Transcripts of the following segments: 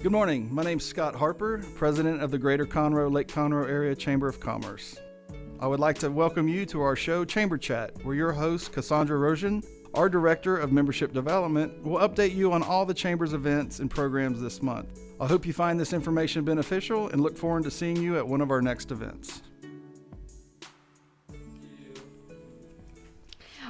Good morning. My name's Scott Harper, President of the Greater Conroe, Lake Conroe Area Chamber of Commerce. I would like to welcome you to our show, Chamber Chat, where your host, Cassandra, our Director of Membership Development, will update you on all the Chamber's events and programs this month. I hope you find this information beneficial and look forward to seeing you at one of our next events.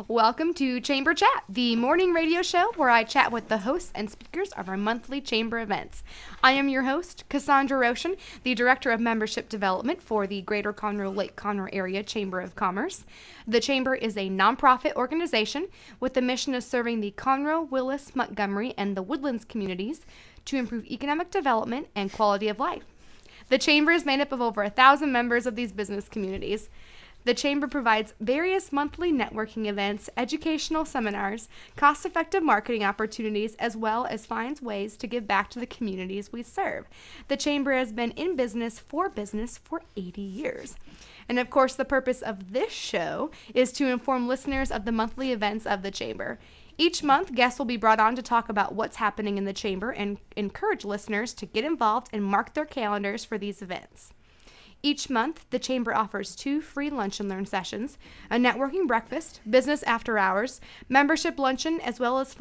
Welcome to Chamber Chat, the morning radio show where I chat with the hosts and speakers of our monthly chamber events. I am your host, Cassandra, the Director of Membership Development for the Greater Conroe, Lake Conroe Area Chamber of Commerce. The Chamber is a nonprofit organization with the mission of serving the Conroe, Willis, Montgomery, and the Woodlands communities to improve economic development and quality of life. The Chamber is made up of over 1,000 members of these business communities. The Chamber provides various monthly networking events, educational seminars, cost-effective marketing opportunities, as well as finds ways to give back to the communities we serve. The Chamber has been in business for 80 years. And of course, the purpose of this show is to inform listeners of the monthly events of the Chamber. Each month, guests will be brought on to talk about what's happening in the Chamber and encourage listeners to get involved and mark their calendars for these events. Each month, the Chamber offers 2 free lunch and learn sessions, a networking breakfast, business after hours, membership luncheon, as well as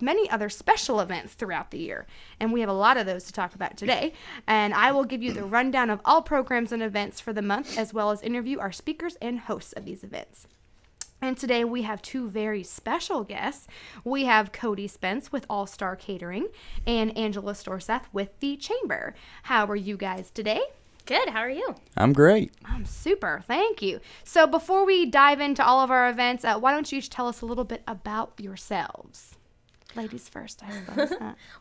many other special events throughout the year. And we have a lot of those to talk about today. And I will give you the rundown of all programs and events for the month, as well as interview our speakers and hosts of these events. And today we have 2 very special guests. We have Cody Spence with All-Star Catering and Angela Storseth with the Chamber. How are you guys today? Good. How are you? I'm great. I'm super. Thank you. So before we dive into all of our events, why don't you each tell us a little bit about yourselves? Ladies first, I suppose.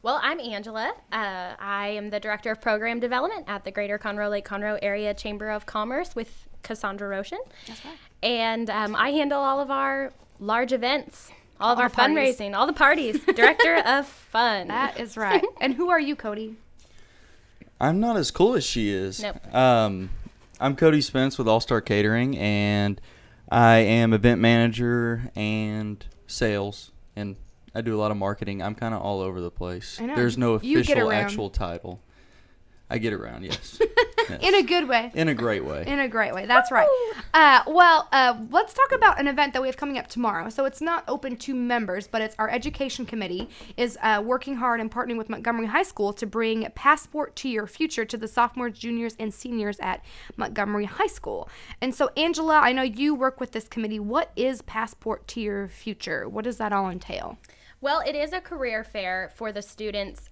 Well, I'm Angela. I am the Director of Program Development at the Greater Conroe, Lake Conroe Area Chamber of Commerce with Cassandra Roshan. That's right. And I handle all of our large events, all of our fundraising, all the parties. Director of Fun. That is right. And who are you, Cody? I'm not as cool as she is. Nope. I'm Cody Spence with All-Star Catering, and I am event manager and sales, and I do a lot of marketing. I'm kind of all over the place. I know. There's no official actual title. I get around, yes. Yes. In a good way. In a great way. In a great way. That's right. Let's talk about an event that we have coming up tomorrow. So it's not open to members, but it's our education committee is working hard and partnering with Montgomery High School to bring Passport to Your Future to the sophomores, juniors, and seniors at Montgomery High School. And so, Angela, I know you work with this committee. What is Passport to Your Future? What does that all entail? Well, it is a career fair for the students.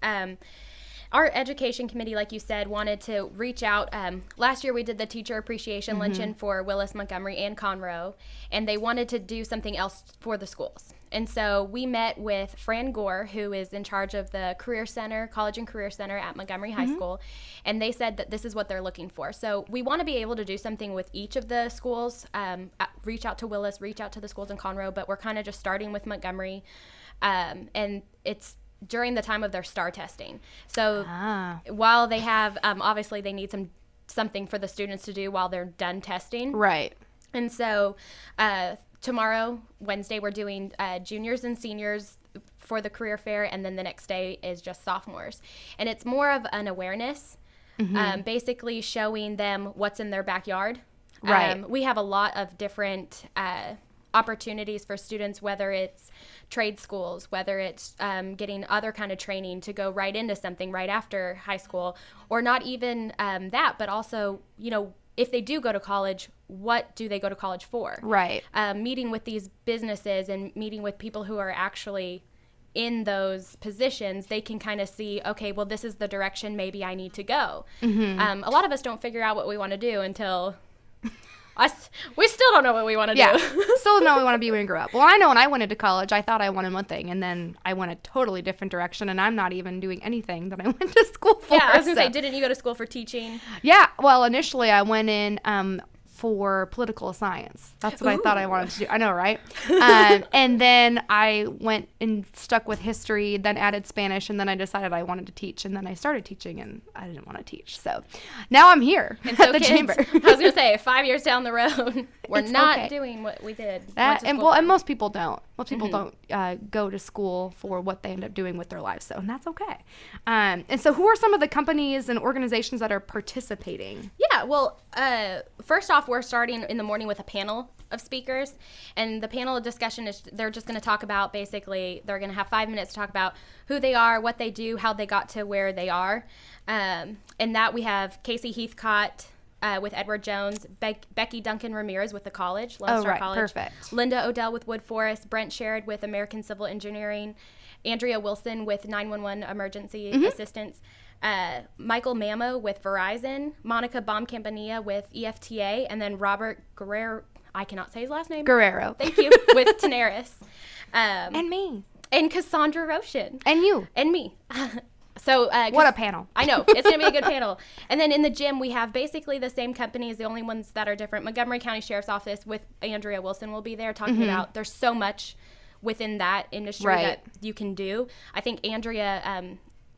Our education committee, like you said, wanted to reach out. Last year we did the teacher appreciation luncheon for Willis, Montgomery, and Conroe, and they wanted to do something else for the schools. And so we met with Fran Gore, who is in charge of the Career Center, College and Career Center at Montgomery High School, and they said that this is what they're looking for. So we want to be able to do something with each of the schools, reach out to Willis, reach out to the schools in Conroe, but we're kind of just starting with Montgomery, and it's during the time of their STAR testing. So while they have, obviously they need something for the students to do while they're done testing. Right. And so tomorrow, Wednesday, we're doing juniors and seniors for the career fair, and then the next day is just sophomores. And it's more of an awareness, basically showing them what's in their backyard. Right. We have a lot of different opportunities for students, whether it's trade schools, whether it's getting other kind of training to go right into something right after high school, or not even that, but also, if they do go to college, what do they go to college for? Right. Meeting with these businesses and meeting with people who are actually in those positions, they can kind of see, okay, well, this is the direction maybe I need to go. A lot of us don't figure out what we want to do until we still don't know what we want to do. Yeah, still don't know what we want to be when we grow up. Well, I know when I went into college, I thought I wanted one thing, and then I went a totally different direction, and I'm not even doing anything that I went to school for. Yeah, I was going to say, didn't you go to school for teaching? Yeah, well, initially I went in for political science. That's what I thought I wanted to do. I know, right? And then I went and stuck with history, then added Spanish, and then I decided I wanted to teach, and then I started teaching, and I didn't want to teach. So now I'm here And at so the kids, chamber. I was going to say, 5 years down the road, we're It's not okay. doing what we did. That, Went to and school well, for. and most people don't. Most people don't go to school for what they end up doing with their lives. So, and that's okay. And so, who are some of the companies and organizations that are participating? Yeah, well, first off, we're starting in the morning with a panel of speakers, and the panel discussion is they're just going to talk about basically they're going to have 5 minutes to talk about who they are, what they do, how they got to where they are, and that we have Casey Heathcott with Edward Jones, Becky Duncan Ramirez with the college, Lone Star College, perfect. Linda Odell with Wood Forest, Brent Sherrod with American Civil Engineering, Andrea Wilson with 911 Emergency Assistance, Michael Mamo with Verizon, Monica Baum-Campanilla with EFTA, and then Robert Guerrero, I cannot say his last name. Guerrero. Thank you, with Tenaris. And me. And Cassandra Roshan. And you. And me. So What a panel. I know. It's going to be a good panel. And then in the gym, we have basically the same companies. The only ones that are different, Montgomery County Sheriff's Office with Andrea Wilson will be there talking about there's so much within that industry that you can do. I think Andrea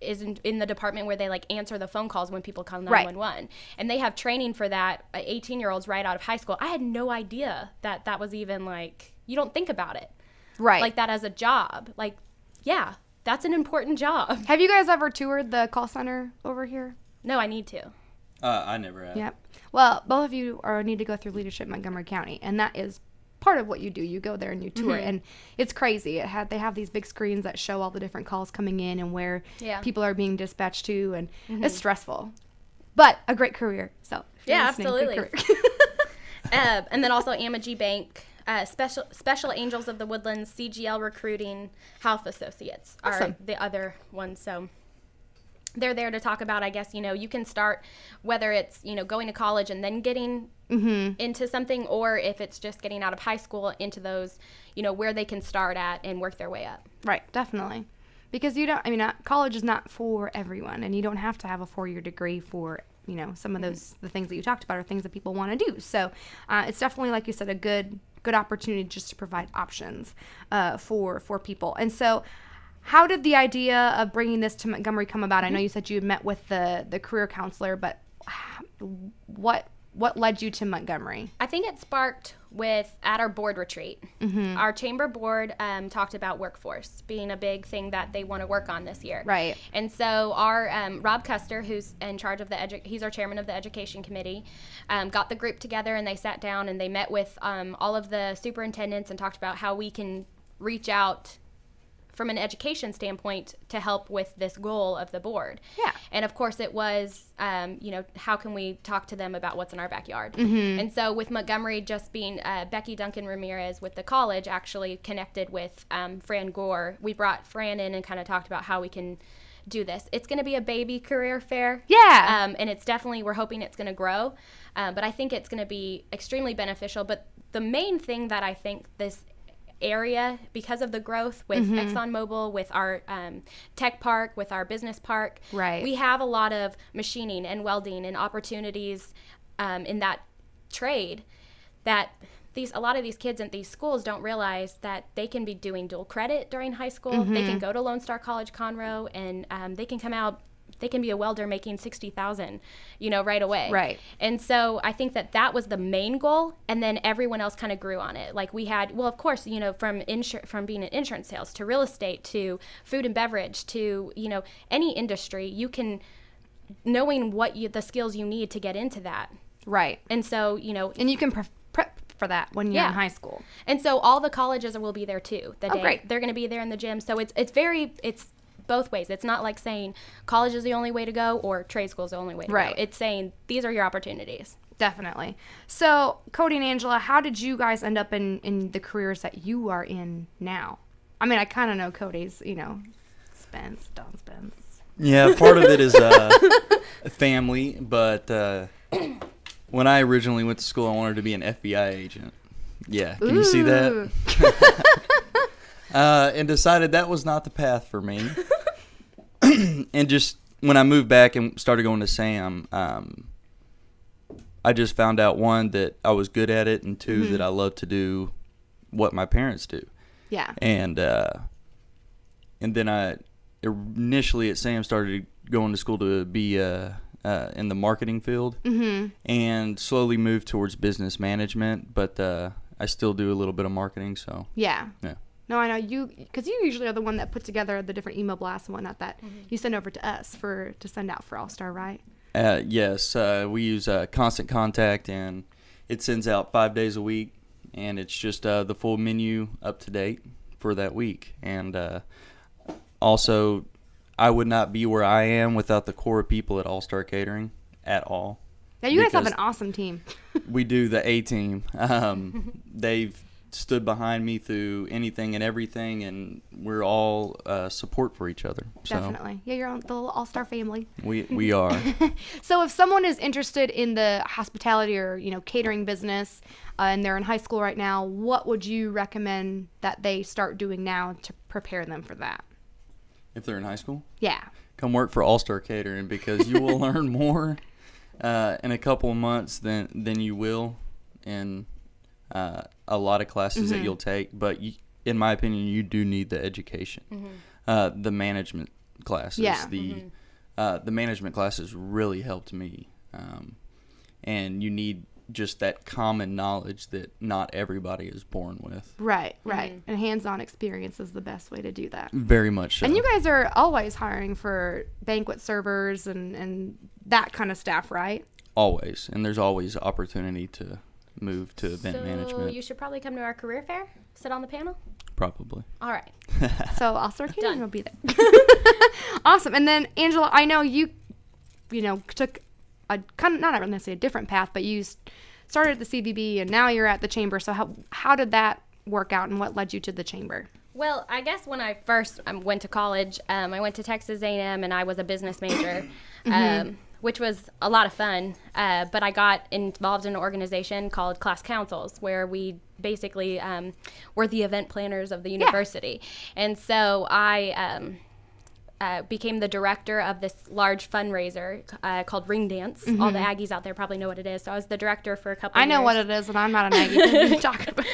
is in the department where they like answer the phone calls when people call 911. And they have training for that, 18-year-olds right out of high school. I had no idea that that was even like, you don't think about it. Right. Like that as a job. Like, yeah, that's an important job. Have you guys ever toured the call center over here? No, I need to. I never have. Yep. Well, both of you need to go through leadership in Montgomery County, and that is part of what you do. You go there and you tour, and it's crazy. They have these big screens that show all the different calls coming in and where people are being dispatched to, and it's stressful, but a great career. So if you're listening, good absolutely. career. And then also Amagi Bank, Special Angels of the Woodlands, CGL Recruiting, Health Associates are Awesome. the other ones. So they're there to talk about, I guess, you can start whether it's, going to college and then getting into something, or if it's just getting out of high school into those, where they can start at and work their way up. Right, definitely. Because college is not for everyone, and you don't have to have a 4-year degree for, some of the things that you talked about are things that people want to do. So it's definitely, like you said, a good opportunity just to provide options for people. And so how did the idea of bringing this to Montgomery come about? I know you said you had met with the career counselor, but what led you to Montgomery? I think it sparked at our board retreat. Our chamber board talked about workforce being a big thing that they want to work on this year. Right. And so our Rob Custer, who's in charge of he's our chairman of the education committee, got the group together, and they sat down and they met with all of the superintendents and talked about how we can reach out from an education standpoint to help with this goal of the board. Yeah. And of course it was, how can we talk to them about what's in our backyard? And so with Montgomery just being Becky Duncan Ramirez with the college actually connected with Fran Gore. We brought Fran in and kind of talked about how we can do this. It's going to be a baby career fair. Yeah. And it's definitely, we're hoping it's going to grow. But I think it's going to be extremely beneficial. But the main thing that I think this area, because of the growth with ExxonMobil, with our tech park, with our business park, Right. we have a lot of machining and welding and opportunities in that trade that a lot of these kids at these schools don't realize that they can be doing dual credit during high school. They can go to Lone Star College Conroe, and they can come out, they can be a welder making $60,000, right away. Right. And so I think that was the main goal, and then everyone else kind of grew on it. Like we had, well, of course, from being in insurance sales to real estate to food and beverage to, any industry, you can, knowing the skills you need to get into that. Right. And so, And you can prep for that when you're in high school. And so all the colleges will be there too. Great. They're going to be there in the gym. So it's both ways. It's not like saying college is the only way to go or trade school is the only way to Right. go. It's saying these are your opportunities. Definitely. So, Cody and Angela, how did you guys end up in the careers that you are in now? I mean, I kind of know Cody's, Spence, Don Spence. Yeah, part of it is family, but when I originally went to school, I wanted to be an FBI agent. Yeah, can you see that? And decided that was not the path for me. And just when I moved back and started going to Sam, I just found out, one, that I was good at it, and two, that I love to do what my parents do. Yeah. And then I initially at Sam started going to school to be in the marketing field, and slowly moved towards business management, but I still do a little bit of marketing, so. Yeah. Yeah. No, I know you, because you usually are the one that put together the different email blasts and whatnot that you send over to us to send out for All-Star, right? Yes, we use Constant Contact, and it sends out 5 days a week, and it's just the full menu up to date for that week. And also, I would not be where I am without the core people at All-Star Catering at all. Yeah, you guys have an awesome team. We do, the A-team. They've stood behind me through anything and everything, and we're all support for each other. So Definitely. Yeah, you're on the little All-Star family. we are. So if someone is interested in the hospitality or, catering business, and they're in high school right now, what would you recommend that they start doing now to prepare them for that? If they're in high school? Yeah. Come work for All-Star Catering, because you will learn more in a couple of months than you will in a lot of classes that you'll take. But in my opinion, you do need the education, the management classes. Yeah. The management classes really helped me, and you need just that common knowledge that not everybody is born with. Right. And hands-on experience is the best way to do that. Very much so. And you guys are always hiring for banquet servers and that kind of staff, right? Always. And there's always opportunity to move to event management. You should probably come to our career fair, sit on the panel. Probably. All right. So All-Star Catering will be there. Awesome. And then, Angela, I know you took a kind of, not necessarily a different path, but you started at the CVB and now you're at the chamber. So how did that work out, and what led you to the chamber? Well, I guess when I first went to college, I went to Texas A&M, and I was a business major, which was a lot of fun. But I got involved in an organization called Class Councils, where we basically were the event planners of the university. And so I became the director of this large fundraiser called Ring Dance. All the Aggies out there probably know what it is. So I was the director for a couple of years. I know what it is, and I'm not an Aggie. What are you talking about?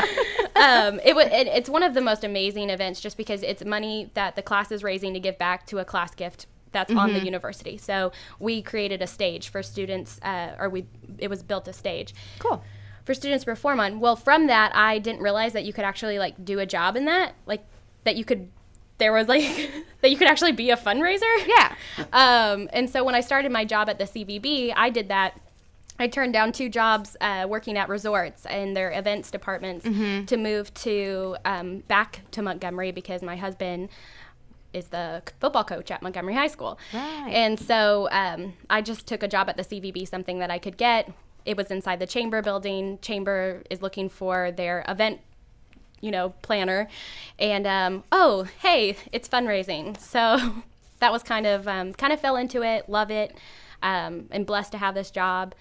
It's one of the most amazing events, just because it's money that the class is raising to give back to a class gift that's on the university. So we created a stage for students, it was built a stage. Cool. For students to perform on. Well, from that, I didn't realize that you could actually do a job in that, that you could actually be a fundraiser. Yeah. And so when I started my job at the CVB, I did that. I turned down 2 jobs working at resorts and their events departments to move to back to Montgomery, because my husband is the football coach at Montgomery High School. Right. And so I just took a job at the CVB, something that I could get. It was inside the chamber building. Chamber is looking for their event planner, and hey, it's fundraising. So that was kind of fell into it, love it, and blessed to have this job.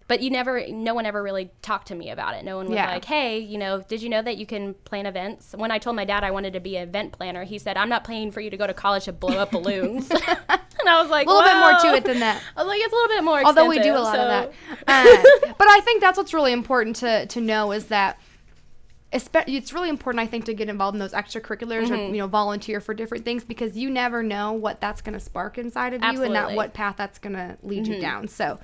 But no one ever really talked to me about it. No one was like, hey, did you know that you can plan events? When I told my dad I wanted to be an event planner, he said, I'm not paying for you to go to college to blow up balloons. And I was like, a little bit more to it than that. I was like, it's a little bit more expensive. Although we do a lot of that. But I think that's what's really important to know, is that it's really important, I think, to get involved in those extracurriculars or volunteer for different things, because you never know what that's going to spark inside of you, and what path that's going to lead you down. So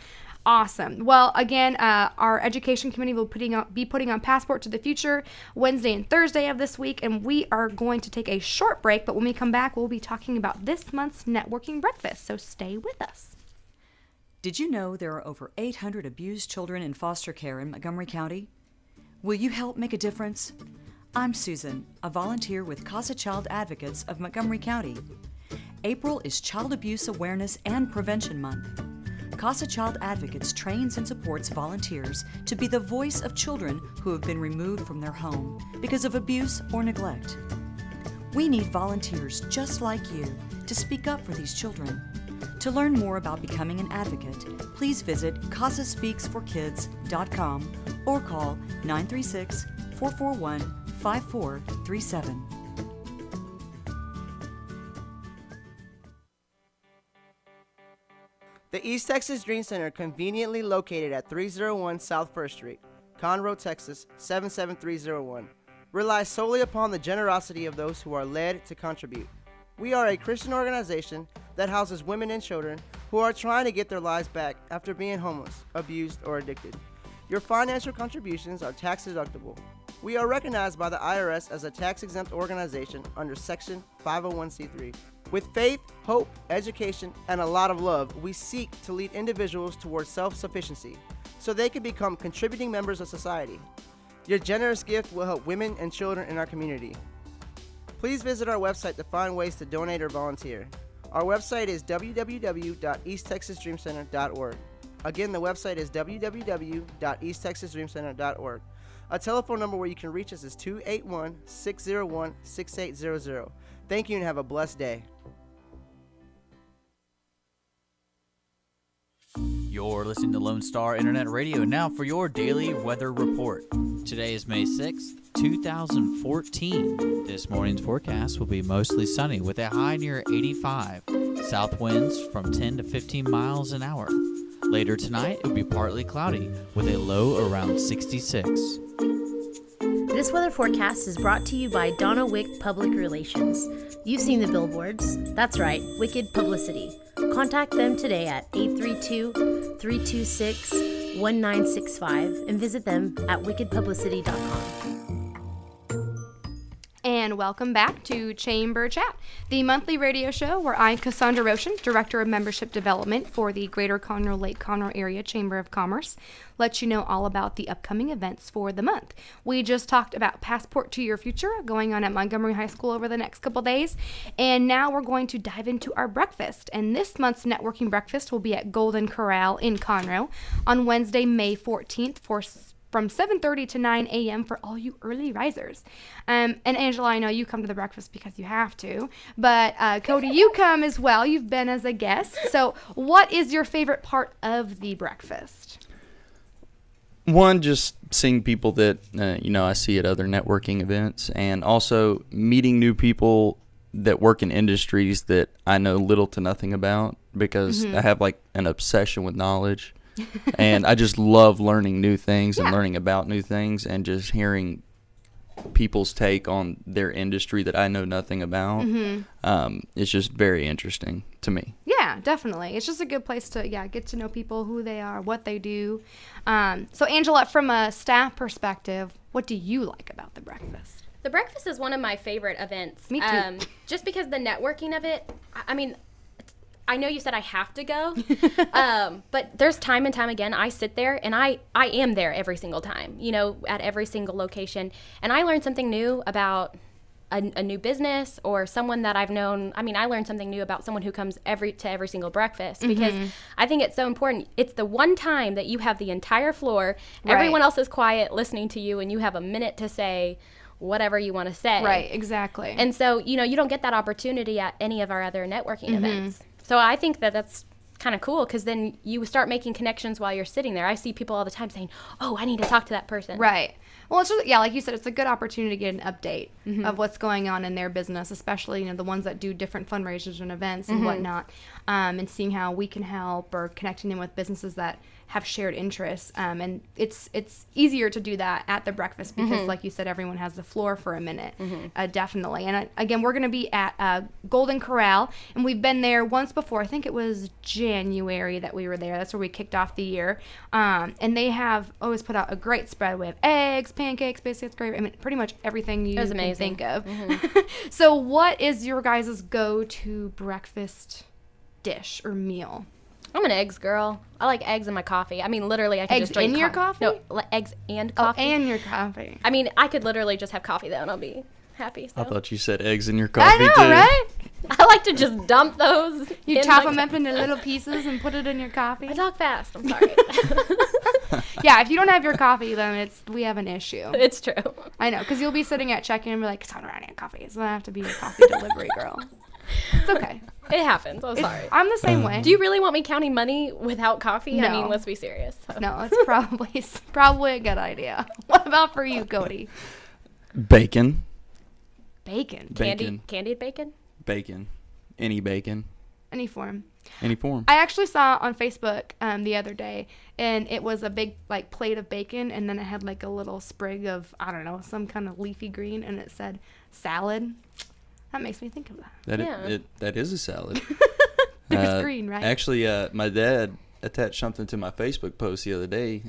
awesome. Well, again, our education committee will be putting on Passport to the Future Wednesday and Thursday of this week, and we are going to take a short break, but when we come back, we'll be talking about this month's networking breakfast, so stay with us. Did you know there are over 800 abused children in foster care in Montgomery County? Will you help make a difference? I'm Susan, a volunteer with Casa Child Advocates of Montgomery County. April is Child Abuse Awareness and Prevention Month. Casa Child Advocates trains and supports volunteers to be the voice of children who have been removed from their home because of abuse or neglect. We need volunteers just like you to speak up for these children. To learn more about becoming an advocate, please visit CasaSpeaksForKids.com or call 936-441-5437. The East Texas Dream Center, conveniently located at 301 South 1st Street, Conroe, Texas 77301, relies solely upon the generosity of those who are led to contribute. We are a Christian organization that houses women and children who are trying to get their lives back after being homeless, abused, or addicted. Your financial contributions are tax deductible. We are recognized by the IRS as a tax-exempt organization under Section 501c3. With faith, hope, education, and a lot of love, we seek to lead individuals towards self-sufficiency so they can become contributing members of society. Your generous gift will help women and children in our community. Please visit our website to find ways to donate or volunteer. Our website is www.easttexasdreamcenter.org. Again, the website is www.easttexasdreamcenter.org. A telephone number where you can reach us is 281-601-6800. Thank you and have a blessed day. You're listening to Lone Star Internet Radio. Now for your daily weather report. Today is May 6th, 2014. This morning's forecast will be mostly sunny with a high near 85. South winds from 10 to 15 miles an hour. Later tonight, it will be partly cloudy with a low around 66. This weather forecast is brought to you by Donna Wick Public Relations. You've seen the billboards. That's right, Wicked Publicity. Contact them today at 832-326-1965 and visit them at wickedpublicity.com. And welcome back to Chamber Chat, the monthly radio show where I, Cassandra Roshan, Director of Membership Development for the Greater Conroe Lake Conroe Area Chamber of Commerce, let you know all about the upcoming events for the month. We just talked about Passport to Your Future going on at Montgomery High School over the next couple days, and now we're going to dive into our breakfast. And this month's networking breakfast will be at Golden Corral in Conroe on Wednesday, May 14th from 7:30 to 9 a.m. for all you early risers. And Angela, I know you come to the breakfast because you have to, but Cody, you come as well. You've been as a guest. So what is your favorite part of the breakfast? One, just seeing people that, I see at other networking events, and also meeting new people that work in industries that I know little to nothing about, because I have like an obsession with knowledge. And I just love learning new things and learning about new things, and just hearing people's take on their industry that I know nothing about. It's just very interesting to me. Yeah, definitely. It's just a good place to get to know people, who they are, what they do. So Angela, from a staff perspective, what do you like about the breakfast? The breakfast is one of my favorite events. Me too. Just because the networking of it, I mean, I know you said I have to go, but there's time and time again I sit there, and I am there every single time, at every single location, and I learn something new about a new business or someone that I've known. I mean, I learned something new about someone who comes to every single breakfast, because I think it's so important. It's the one time that you have the entire floor, everyone else is quiet listening to you, and you have a minute to say whatever you want to say. Right, exactly. And so, you don't get that opportunity at any of our other networking events. So I think that that's kind of cool, because then you start making connections while you're sitting there. I see people all the time saying, oh, I need to talk to that person. Right. Well, it's just, like you said, it's a good opportunity to get an update of what's going on in their business, especially, the ones that do different fundraisers and events and whatnot, and seeing how we can help, or connecting them with businesses that have shared interests. And it's easier to do that at the breakfast because, like you said, everyone has the floor for a minute, definitely. And again, we're going to be at Golden Corral, and we've been there once before. I think it was January that we were there. That's where we kicked off the year. And they have always put out a great spread. We have eggs, pancakes, biscuits, gravy. I mean, pretty much everything you can think of. So what is your guys' go-to breakfast dish or meal? I'm an eggs girl. I like eggs in my coffee. I mean, literally, I could Eggs just drink in your coffee? No, eggs and coffee. Oh, and your coffee. I mean, I could literally just have coffee, though, and I'll be happy. So. I thought you said eggs in your coffee, I know, too. right? I like to just dump those. You in chop my them up into little pieces and put it in your coffee? I talk fast. I'm sorry. Yeah, if you don't have your coffee, then we have an issue. It's true. I know, because you'll be sitting at check-in and be like, Cassandra, I need coffee. So I have to be a coffee delivery girl. It's okay. It happens. I'm sorry. I'm the same way. Do you really want me counting money without coffee? No. I mean, let's be serious. So. No, it's probably a good idea. What about for you, Cody? Bacon. Bacon. Bacon. Candied bacon? Bacon. Any bacon. Any form. Any form. I actually saw on Facebook the other day, and it was a big like plate of bacon, and then it had like a little sprig of, I don't know, some kind of leafy green, and it said salad. That makes me think of that. That is a salad. It's green, right? Actually, my dad attached something to my Facebook post the other day,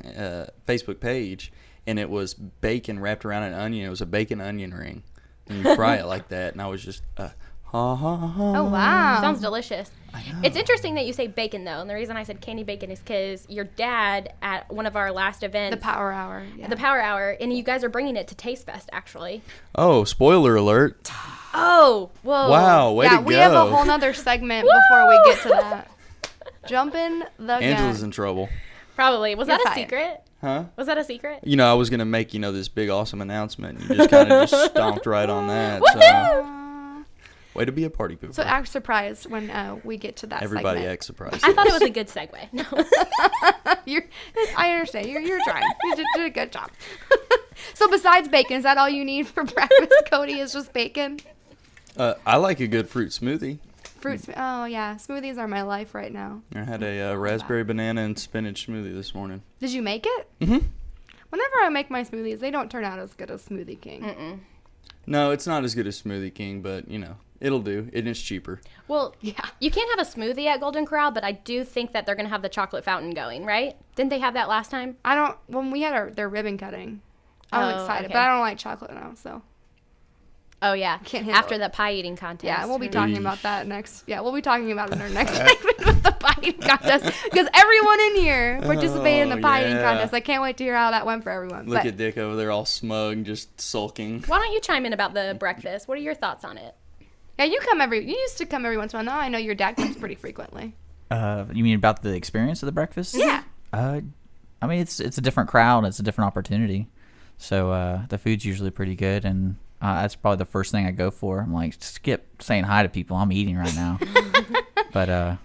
Facebook page, and it was bacon wrapped around an onion. It was a bacon onion ring. And you fry it like that, and I was just, ha ha ha. Oh, wow. Sounds delicious. I know. It's interesting that you say bacon, though, and the reason I said candy bacon is because your dad, at one of our last events, The Power Hour. Yeah. the Power Hour, and you guys are bringing it to Taste Fest, actually. Oh, spoiler alert. Oh, whoa. Wow, way to go. We have a whole nother segment before we get to that. Jumping the gun. Angela's in trouble. Probably. Was You're that a fired. secret? Huh? Was that a secret? You know, I was going to make, this big awesome announcement. You just kind of just stomped right on that. So, way to be a party pooper. So act surprised when we get to that Everybody segment. acts surprised. I thought it was a good segue. No. I understand. You're trying. You did a good job. So besides bacon, is that all you need for breakfast, Cody, is just bacon? I like a good fruit smoothie. Oh, yeah. Smoothies are my life right now. I had a raspberry, banana, and spinach smoothie this morning. Did you make it? Mm-hmm. Whenever I make my smoothies, they don't turn out as good as Smoothie King. Mm-mm. No, it's not as good as Smoothie King, but, it'll do. And it's cheaper. Well, Yeah. you can't have a smoothie at Golden Corral, but I do think that they're going to have the chocolate fountain going, right? Didn't they have that last time? When we had their ribbon cutting, I was Oh, excited, okay. but I don't like chocolate now, so. Oh, yeah. Can't handle After it. the pie eating contest. Yeah, we'll be talking Eesh. about that next. Yeah, we'll be talking about it in our next segment with the pie eating contest, because everyone in here participated in the pie eating yeah. contest. I can't wait to hear how that went for everyone. Look but at Dick over there all smug, just sulking. Why don't you chime in about the breakfast? What are your thoughts on it? yeah, you used to come every once in a while. Now I know your dad comes pretty frequently. You mean about the experience of the breakfast? Yeah. I mean, it's a different crowd. It's a different opportunity. So the food's usually pretty good, and that's probably the first thing I go for. I'm like, skip saying hi to people. I'm eating right now. But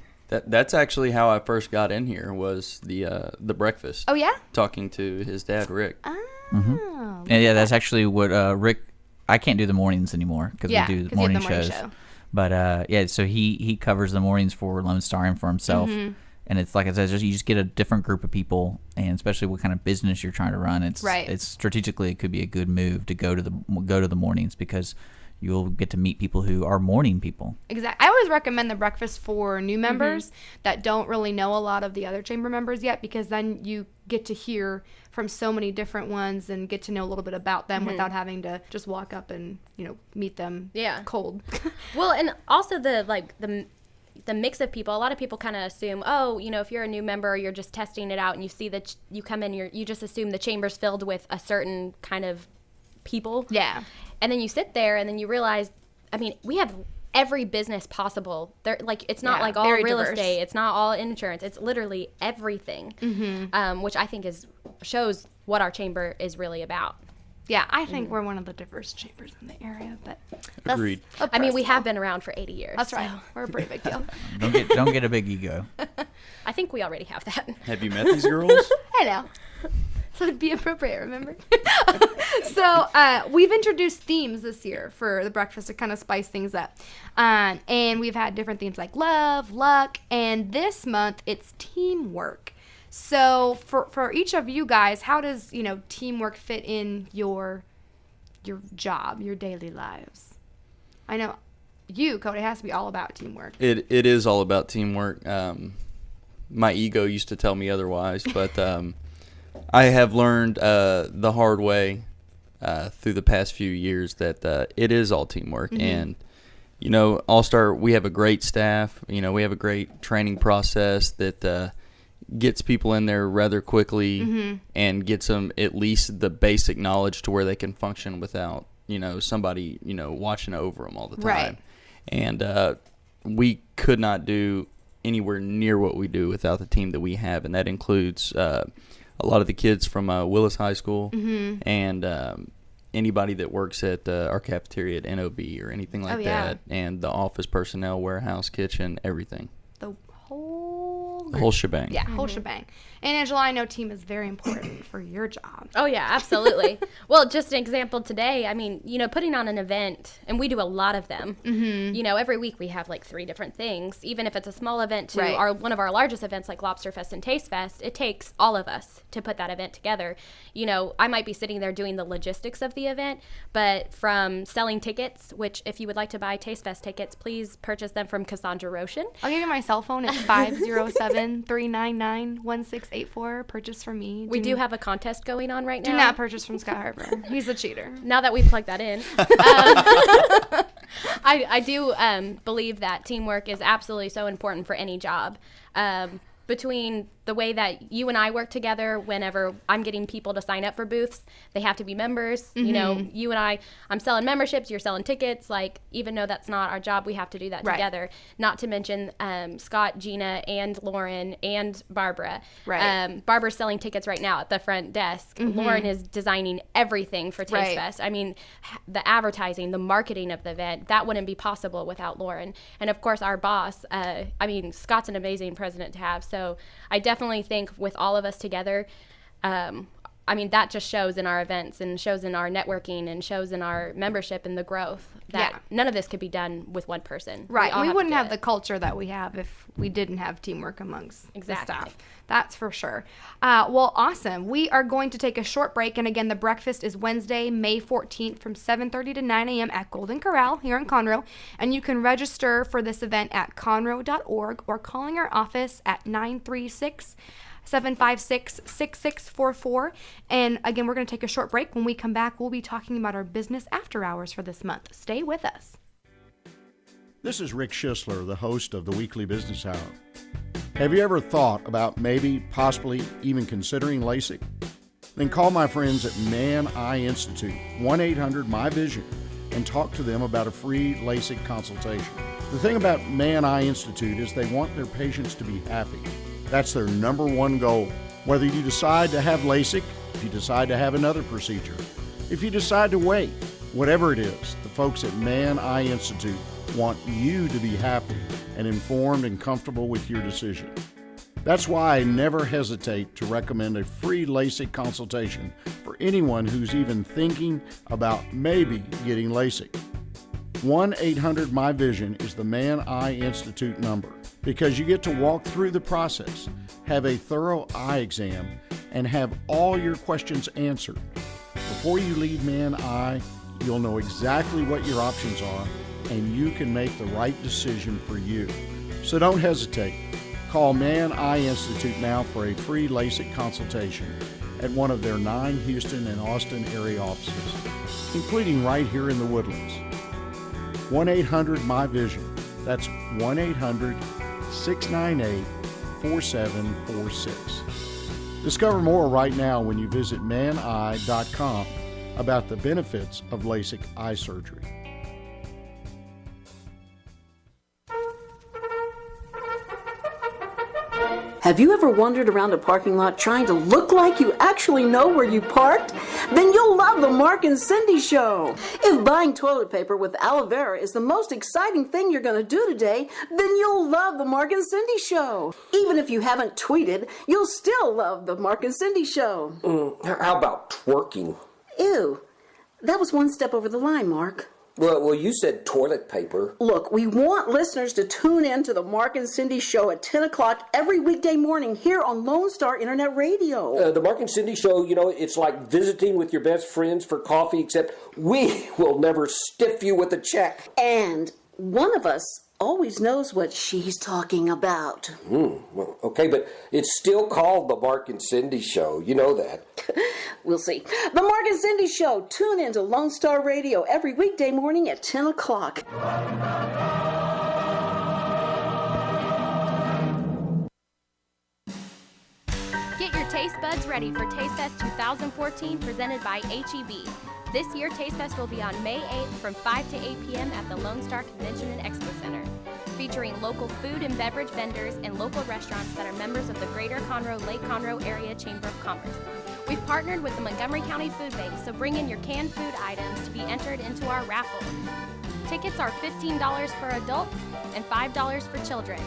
That's actually how I first got in here, was the breakfast. Oh, yeah? Talking to his dad, Rick. Oh. and yeah, that's actually what Rick. I can't do the mornings anymore because Yeah, we do 'cause you morning have the morning shows. show. But yeah, so he covers the mornings for Lone Star and for himself. Mm-hmm. And it's like I said, you just get a different group of people, and especially what kind of business you're trying to run. It's Right. It's strategically, it could be a good move to go to the mornings, because you'll get to meet people who are morning people. Exactly. I always recommend the breakfast for new members that don't really know a lot of the other chamber members yet, because then you get to hear from so many different ones and get to know a little bit about them without having to just walk up and meet them cold. Well, and also the mix of people. A lot of people kind of assume, if you're a new member, you're just testing it out, and you see that you come in, you just assume the chamber's filled with a certain kind of people. Yeah. And then you sit there, and then you realize, I mean, we have every business possible. There, it's not Yeah, like all very real diverse. estate. It's not all insurance. It's literally everything, which I think shows what our chamber is really about. Yeah, I think we're one of the diverse chambers in the area, but that's Agreed. I mean, we personal. have been around for 80 years. That's so right. We're a pretty big deal. Don't get a big ego. I think we already have that. Have you met these girls? Hello. So it'd be appropriate, remember? So we've introduced themes this year for the breakfast to kind of spice things up. And we've had different themes like love, luck, and this month it's teamwork. So for each of you guys, how does, teamwork fit in your job, your daily lives? I know you, Cody, has to be all about teamwork. It is all about teamwork. My ego used to tell me otherwise, but I have learned the hard way through the past few years that it is all teamwork. And, All-Star, we have a great staff. We have a great training process that gets people in there rather quickly and gets them at least the basic knowledge to where they can function without, somebody, watching over them all the time. Right. And we could not do anywhere near what we do without the team that we have, and that includes a lot of the kids from Willis High School and anybody that works at our cafeteria at NOB or anything like that, and the office personnel, warehouse, kitchen, everything. The whole Whole shebang. Yeah, whole shebang. And Angela, I know team is very important for your job. Oh, yeah, absolutely. Well, just an example today, I mean, putting on an event, and we do a lot of them. Every week we have like 3 different things. Even if it's a small event to one of our largest events like Lobster Fest and Taste Fest, it takes all of us to put that event together. I might be sitting there doing the logistics of the event, but from selling tickets, which if you would like to buy Taste Fest tickets, please purchase them from Cassandra Roshan. I'll give you my cell phone. It's 507-399-1684. Purchase from me. We do have a contest going on right now. Do not purchase from Scott Harper. He's a cheater. Now that we plugged that in. I do believe that teamwork is absolutely so important for any job. Between the way that you and I work together, whenever I'm getting people to sign up for booths, they have to be members. You and I'm selling memberships, you're selling tickets. Like, even though that's not our job, we have to do that together. Not to mention Scott, Gina, and Lauren, and Barbara. Barbara's selling tickets right now at the front desk. Lauren is designing everything for Taste Fest. I mean, the advertising, the marketing of the event, that wouldn't be possible without Lauren. And of course, our boss, Scott's an amazing president to have. So I definitely think with all of us together, that just shows in our events and shows in our networking and shows in our membership and the growth that none of this could be done with one person. Right. We wouldn't have the culture that we have if we didn't have teamwork amongst the staff. That's for sure. Well, awesome. We are going to take a short break. And again, the breakfast is Wednesday, May 14th from 7:30 to 9 a.m. at Golden Corral here in Conroe. And you can register for this event at conroe.org or calling our office at 936-756-6644. And again, we're going to take a short break. When we come back, we'll be talking about our business after hours for this month. Stay with us. This is Rick Schisler, the host of the Weekly Business Hour. Have you ever thought about maybe, possibly, even considering LASIK? Then call my friends at Man Eye Institute, 1-800-MY-VISION, and talk to them about a free LASIK consultation. The thing about Man Eye Institute is they want their patients to be happy. That's their number one goal. Whether you decide to have LASIK, if you decide to have another procedure, if you decide to wait, whatever it is, the folks at Man Eye Institute want you to be happy and informed and comfortable with your decision. That's why I never hesitate to recommend a free LASIK consultation for anyone who's even thinking about maybe getting LASIK. 1-800-MY-VISION is the Man Eye Institute number because you get to walk through the process, have a thorough eye exam, and have all your questions answered. Before you leave Man Eye, you'll know exactly what your options are and you can make the right decision for you. So don't hesitate. Call Man Eye Institute now for a free LASIK consultation at one of their 9 Houston and Austin area offices, including right here in the Woodlands. 1-800-MY-VISION. That's 1-800-698-4746. Discover more right now when you visit maneye.com about the benefits of LASIK eye surgery. Have you ever wandered around a parking lot trying to look like you actually know where you parked? Then you'll love the Mark and Cindy Show. If buying toilet paper with aloe vera is the most exciting thing you're going to do today, then you'll love the Mark and Cindy Show. Even if you haven't tweeted, you'll still love the Mark and Cindy Show. How about twerking? Ew, that was one step over the line, Mark. Well, you said toilet paper. Look, we want listeners to tune in to the Mark and Cindy Show at 10 o'clock every weekday morning here on Lone Star Internet Radio. The Mark and Cindy Show, it's like visiting with your best friends for coffee, except we will never stiff you with a check. And one of us always knows what she's talking about. Well, okay, but it's still called the Mark and Cindy Show. You know that. We'll see. The Mark and Cindy Show. Tune in to Lone Star Radio every weekday morning at 10 o'clock. Get your taste buds ready for Taste Fest 2014 presented by H-E-B. This year, Taste Fest will be on May 8th from 5 to 8 p.m. at the Lone Star Convention and Expo Center, featuring local food and beverage vendors and local restaurants that are members of the Greater Conroe Lake Conroe Area Chamber of Commerce. We've partnered with the Montgomery County Food Bank, so bring in your canned food items to be entered into our raffle. Tickets are $15 for adults and $5 for children.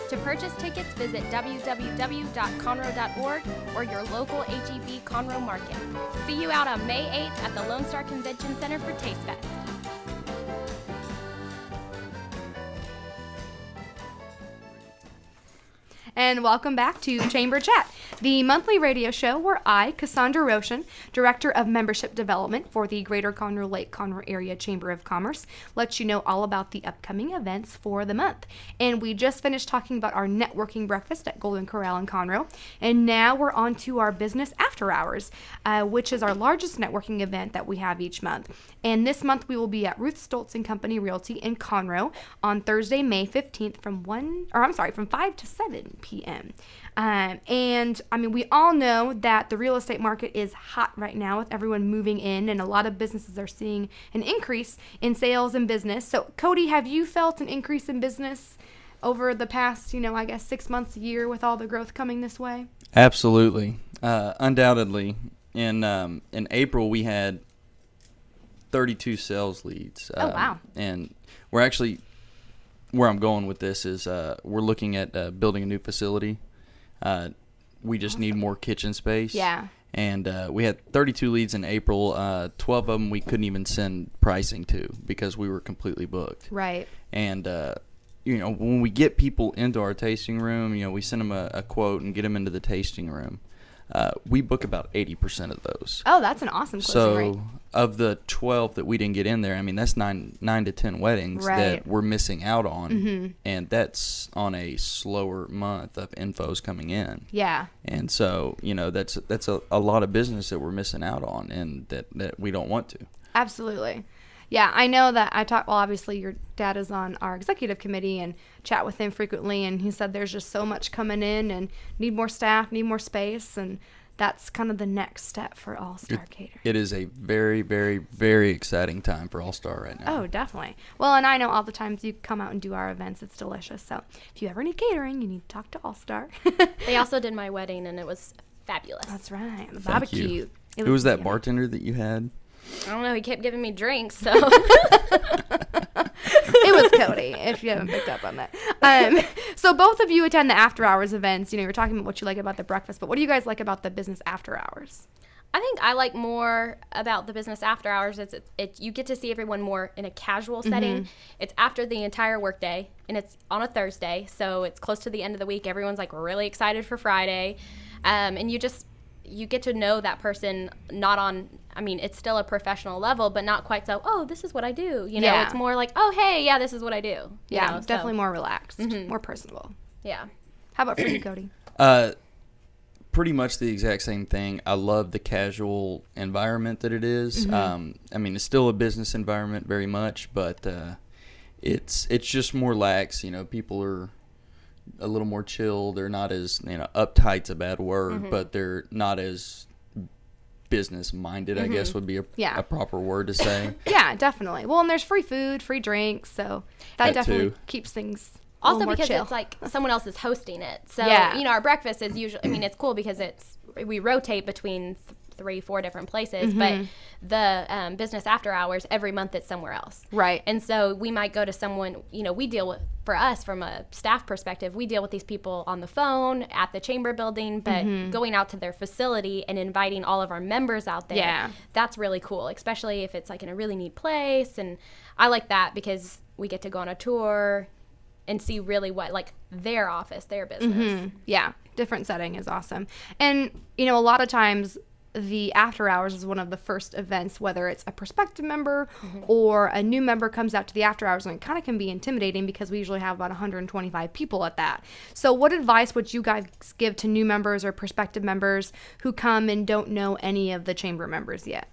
To purchase tickets, visit www.conroe.org or your local HEB Conroe Market. See you out on May 8th at the Lone Star Convention Center for Taste Fest. And welcome back to Chamber Chat, the monthly radio show where I, Cassandra Roshan, Director of Membership Development for the Greater Conroe Lake Conroe Area Chamber of Commerce, let you know all about the upcoming events for the month. And we just finished talking about our networking breakfast at Golden Corral in Conroe, and now we're on to our business after hours, which is our largest networking event that we have each month. And this month we will be at Ruth Stoltz and Company Realty in Conroe on Thursday, May 15th from 5 to 7 p.m. And I mean, we all know that the real estate market is hot right now with everyone moving in, and a lot of businesses are seeing an increase in sales and business. So Cody, have you felt an increase in business over the past, 6 months, a year with all the growth coming this way? Absolutely. Undoubtedly. In April, we had 32 sales leads. Oh, wow. And we're actually, where I'm going with this is we're looking at building a new facility. We just need more kitchen space. Yeah. And we had 32 leads in April. 12 of them we couldn't even send pricing to because we were completely booked. Right. And, when we get people into our tasting room, we send them a quote and get them into the tasting room. We book about 80% of those. Oh, that's an awesome closing rate. So of the 12 that we didn't get in there, I mean, that's nine to 10 weddings that we're missing out on. Mm-hmm. And that's on a slower month of infos coming in. Yeah. And so, that's a lot of business that we're missing out on and that we don't want to. Absolutely. Yeah, I know that obviously your dad is on our executive committee and chat with him frequently, and he said there's just so much coming in and need more staff, need more space, and that's kind of the next step for All-Star Catering. It is a very, very, very exciting time for All-Star right now. Oh, definitely. Well, and I know all the times you come out and do our events, it's delicious. So if you ever need catering, you need to talk to All-Star. They also did my wedding, and it was fabulous. That's right. The Thank barbecue. you. Who was that bartender that you had? I don't know. He kept giving me drinks, so. It was Cody, if you haven't picked up on that. So both of you attend the after hours events. You're talking about what you like about the breakfast, but what do you guys like about the business after hours? I think I like more about the business after hours. You get to see everyone more in a casual setting. Mm-hmm. It's after the entire workday, and it's on a Thursday, so it's close to the end of the week. Everyone's like really excited for Friday, and you get to know that person it's still a professional level, but not quite so, oh, this is what I do. Yeah. It's more like, oh, hey, yeah, this is what I do. Yeah, definitely more relaxed, more personable. Yeah. How about for you, Cody? Pretty much the exact same thing. I love the casual environment that it is. Mm-hmm. It's still a business environment very much, but it's just more lax. People are a little more chill. They're not as, uptight's a bad word, but they're not as business minded, I guess would be a proper word to say. Yeah, definitely. Well, and there's free food, free drinks, so that definitely keeps things also more because chill. It's like someone else is hosting it. So, yeah. Our breakfast is usually, it's cool because we rotate between 3-4 different places, but the business after hours, every month it's somewhere else. Right. And so we might go to someone, we deal with, for us from a staff perspective, we deal with these people on the phone at the chamber building, but going out to their facility and inviting all of our members out there, that's really cool, especially if it's like in a really neat place. And I like that because we get to go on a tour and see really what, like, their office, their business. Yeah, different setting is awesome. And, a lot of times the after hours is one of the first events, whether it's a prospective member or a new member comes out to the after hours, and it kind of can be intimidating because we usually have about 125 people at that. So what advice would you guys give to new members or prospective members who come and don't know any of the chamber members yet?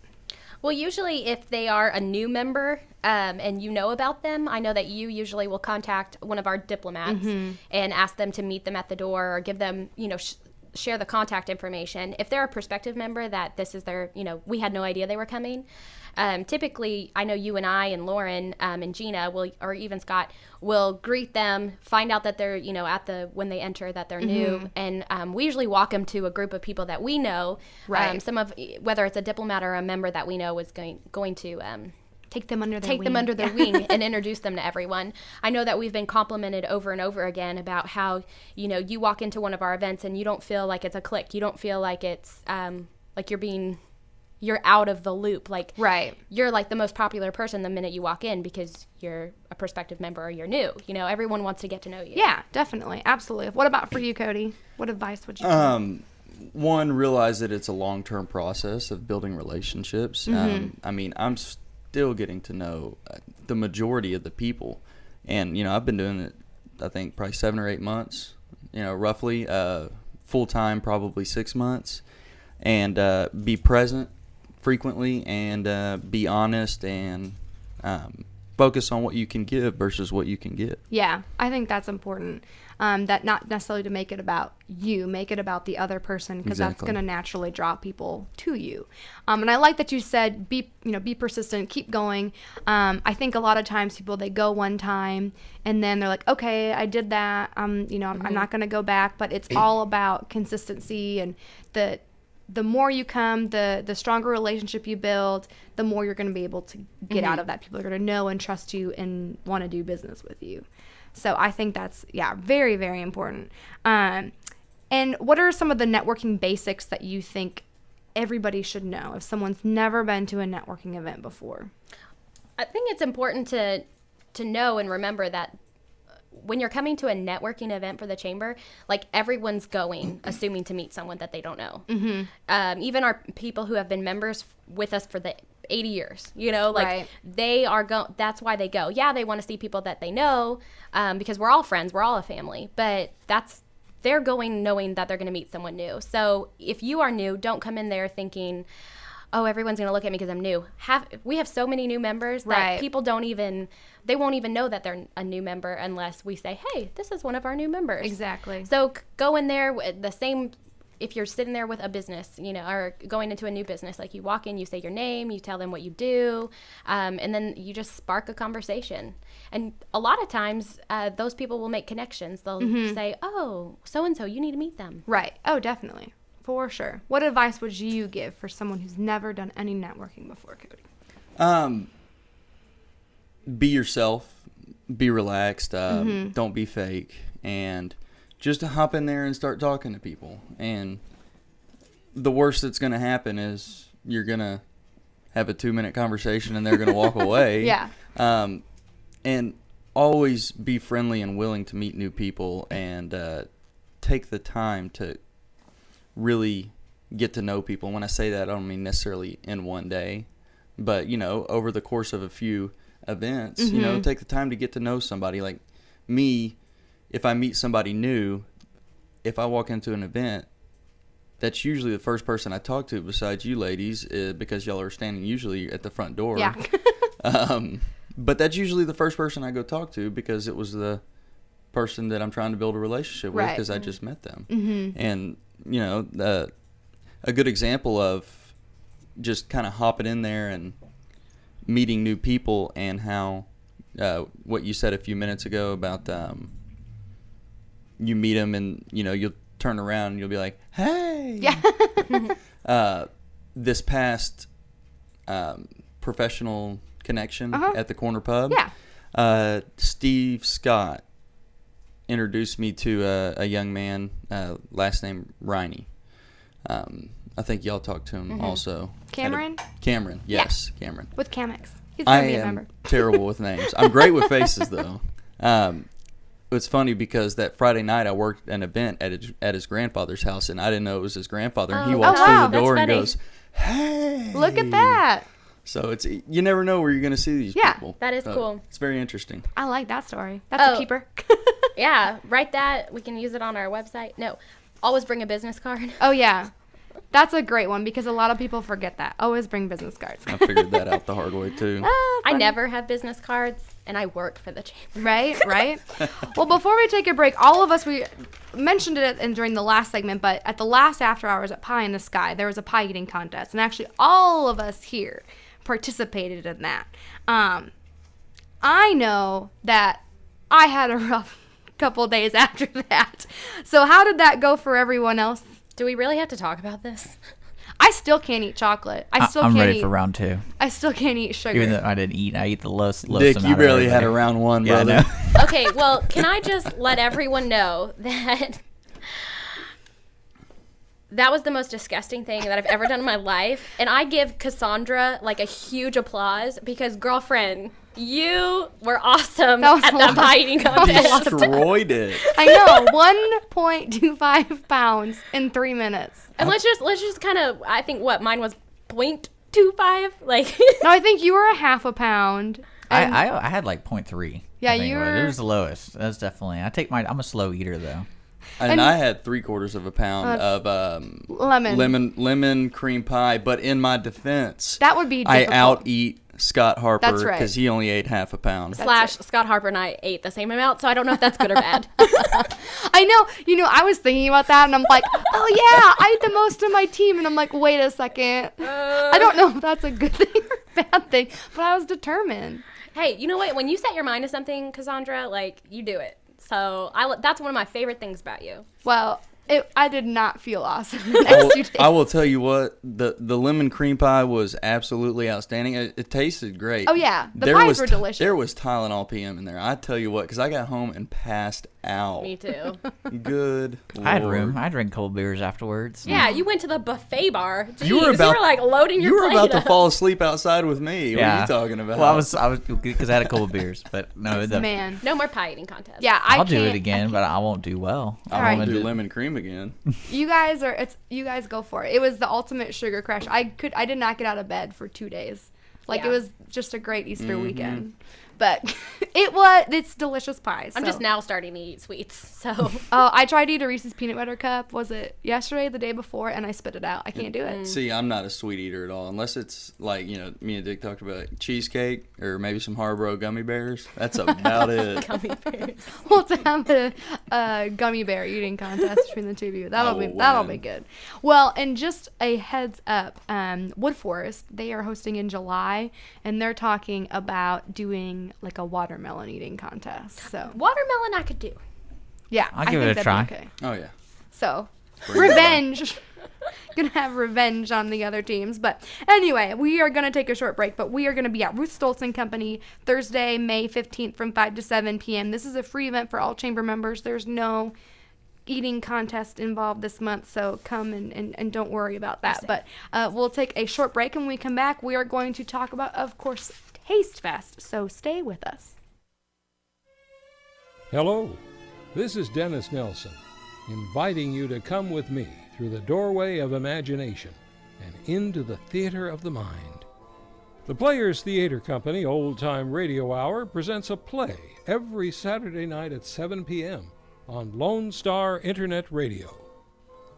Well, usually if they are a new member and you know about them, I know that you usually will contact one of our diplomats and ask them to meet them at the door or give them, share the contact information. If they're a prospective member that this is their, we had no idea they were coming. Typically, I know you and I and Lauren and Gina or even Scott will greet them, find out that they're, when they enter that they're new. And we usually walk them to a group of people that we know. Right. Whether it's a diplomat or a member that we know is going to take them under their take wing. them under their wing and introduce them to everyone. I know that we've been complimented over and over again about how, you know, you walk into one of our events and you don't feel like it's a clique. You don't feel like it's like you're out of the loop. Like, right. You're like the most popular person the minute you walk in because you're a prospective member or you're new. You know, everyone wants to get to know you. Yeah, definitely. Absolutely. What about for you, Cody? What advice would you give? One, realize that it's a long-term process of building relationships. I mean, I'm still getting to know the majority of the people. And, you know, I've been doing it, I think, probably 7 or 8 months, you know, roughly. Full-time, probably 6 months. And be present frequently and be honest and focus on what you can give versus what you can get. Yeah, I think that's important. That not necessarily to make it about you, make it about the other person, because that's going to naturally draw people to you. And I like that you said be persistent, keep going. I think a lot of times people, they go one time and then they're like, okay, I did that. I'm not going to go back. But it's all about consistency, and the more you come, the stronger relationship you build, the more you're going to be able to get out of that. People are going to know and trust you and want to do business with you. So I think that's, very, very important. And what are some of the networking basics that you think everybody should know if someone's never been to a networking event before? I think it's important to know and remember that when you're coming to a networking event for the chamber, like, everyone's going assuming to meet someone that they don't know. Even our people who have been members with us for the 80 years, you know, like, right. They are that's why they go. Yeah, they want to see people that they know, because we're all friends, we're all a family, but they're going knowing that they're going to meet someone new. So if you are new, don't come in there thinking, oh, everyone's going to look at me because I'm new. We have so many new members that right. people won't even know that they're a new member unless we say, hey, this is one of our new members. Exactly. So go in there with the same, if you're sitting there with a business, you know, or going into a new business, like, you walk in, you say your name, you tell them what you do, and then you just spark a conversation. And a lot of times those people will make connections. They'll say, oh, so-and-so, you need to meet them. Right. Oh, definitely. For sure. What advice would you give for someone who's never done any networking before, Cody? Be yourself, be relaxed, don't be fake, and just to hop in there and start talking to people. And the worst that's going to happen is you're going to have a 2-minute conversation and they're going to walk away. Yeah. And always be friendly and willing to meet new people, and take the time to really get to know people. And when I say that, I don't mean necessarily in one day, but, you know, over the course of a few events, you know, take the time to get to know somebody. Like me, if I meet somebody new, if I walk into an event, that's usually the first person I talk to besides you ladies, because y'all are standing usually at the front door. Yeah. But that's usually the first person I go talk to, because it was the person that I'm trying to build a relationship with, because I just met them. And, you know, a good example of just kind of hopping in there and meeting new people, and how what you said a few minutes ago about you meet them and, you know, you'll turn around and you'll be like, hey. Yeah. This past professional connection at the corner pub, Steve Scott introduced me to a young man, last name Riney. I think y'all talked to him also. Cameron? Cameron, yes, Cameron. With Camex. He's going to be a I member. am terrible with names. I'm great with faces, though. It's funny because that Friday night I worked an event at his grandfather's house, and I didn't know it was his grandfather. And he walks through the door and goes, hey. Look at that. So you never know where you're going to see these people. That is cool. It's very interesting. I like that story. That's a keeper. Yeah, write that. We can use it on our website. No, always bring a business card. Oh, yeah. That's a great one, because a lot of people forget that. Always bring business cards. I figured that out the hard way, too. I never have business cards, and I work for the chamber. Right. Well, before we take a break, all of us, we mentioned it during the last segment, but at the last after hours at Pie in the Sky, there was a pie eating contest, and actually all of us here participated in that. I know that I had a rough couple days after that. So how did that go for everyone else? Do we really have to talk about this? I still can't eat chocolate. I'm can't ready eat, for round 2. I still can't eat sugar. Even though I didn't eat, I eat the lowest Dick, amount you of barely had everybody. a round 1, Yeah, I brother. know. Okay, well, can I just let everyone know that that was the most disgusting thing that I've ever done in my life. And I give Cassandra like a huge applause because, girlfriend, you were awesome That was at a that lot. pie eating contest. Destroyed it. I know, 1.25 pounds in 3 minutes. And let's just kind of, I think mine was 0.25. Like, No, I think you were a half a pound. and- I had like 0.3. Yeah, I think you it was. were- It was the lowest. That's definitely. I'm a slow eater though. And I had 3/4 of a pound of lemon cream pie. But in my defense, That would be I difficult. out-eat Scott Harper That's right. because he only ate half a pound. Scott Harper and I ate the same amount, so I don't know if that's good or bad. I know, I was thinking about that, and I'm like, oh yeah, I ate the most of my team, and I'm like, wait a second. I don't know if that's a good thing or bad thing, but I was determined. Hey, you know what? When you set your mind to something, Cassandra, like, you do it. So that's one of my favorite things about you. Well, I did not feel awesome the next 2 days. I will tell you what, the lemon cream pie was absolutely outstanding. It tasted great. Oh, yeah. The pies were delicious. There was Tylenol PM in there. I tell you what, because I got home and passed out. Me too. Good I had Lord. room. I drank cold beers afterwards. Yeah, you went to the buffet bar. Jeez, You were like loading your You were plate about to up. fall asleep outside with me. What are you talking about? Well, I was because I had a couple of beers, but no, Man. No more pie eating contest. Yeah, I'll can't. do it again, but I won't do well. All I right. won't do lemon cream again. You guys go for it. It was the ultimate sugar crash. I did not get out of bed for 2 days. Like, Yeah. it was just a great Easter weekend. But it's delicious pie. I'm so. just now starting to eat sweets, so. Oh, I tried to eat a Reese's peanut butter cup. Was it yesterday, the day before, and I spit it out. I can't do it. See, I'm not a sweet eater at all, unless it's like, me and Dick talked about cheesecake or maybe some Haribo gummy bears. That's about it. Gummy bears. We'll have a gummy bear eating contest between the two of you. That'll win. be good. Well, and just a heads up, Wood Forest, they are hosting in July, and they're talking about doing like a watermelon eating contest. So Watermelon I could do. yeah, I'll I give think it a that'd be try. okay. Oh, yeah. So Bring it on. revenge. Gonna have revenge on the other teams. But anyway, we are gonna take a short break, but we are gonna be at Ruth Stoltz and Company Thursday, May 15th from 5 to 7 p.m. This is a free event for all chamber members. There's no eating contest involved this month, so come and don't worry about that. But we'll take a short break, and when we come back, we are going to talk about, of course, Taste Fest. So stay with us. Hello, this is Dennis Nelson, inviting you to come with me through the doorway of imagination and into the theater of the mind. The Players Theater Company Old Time Radio Hour presents a play every Saturday night at 7 p.m. on Lone Star Internet Radio.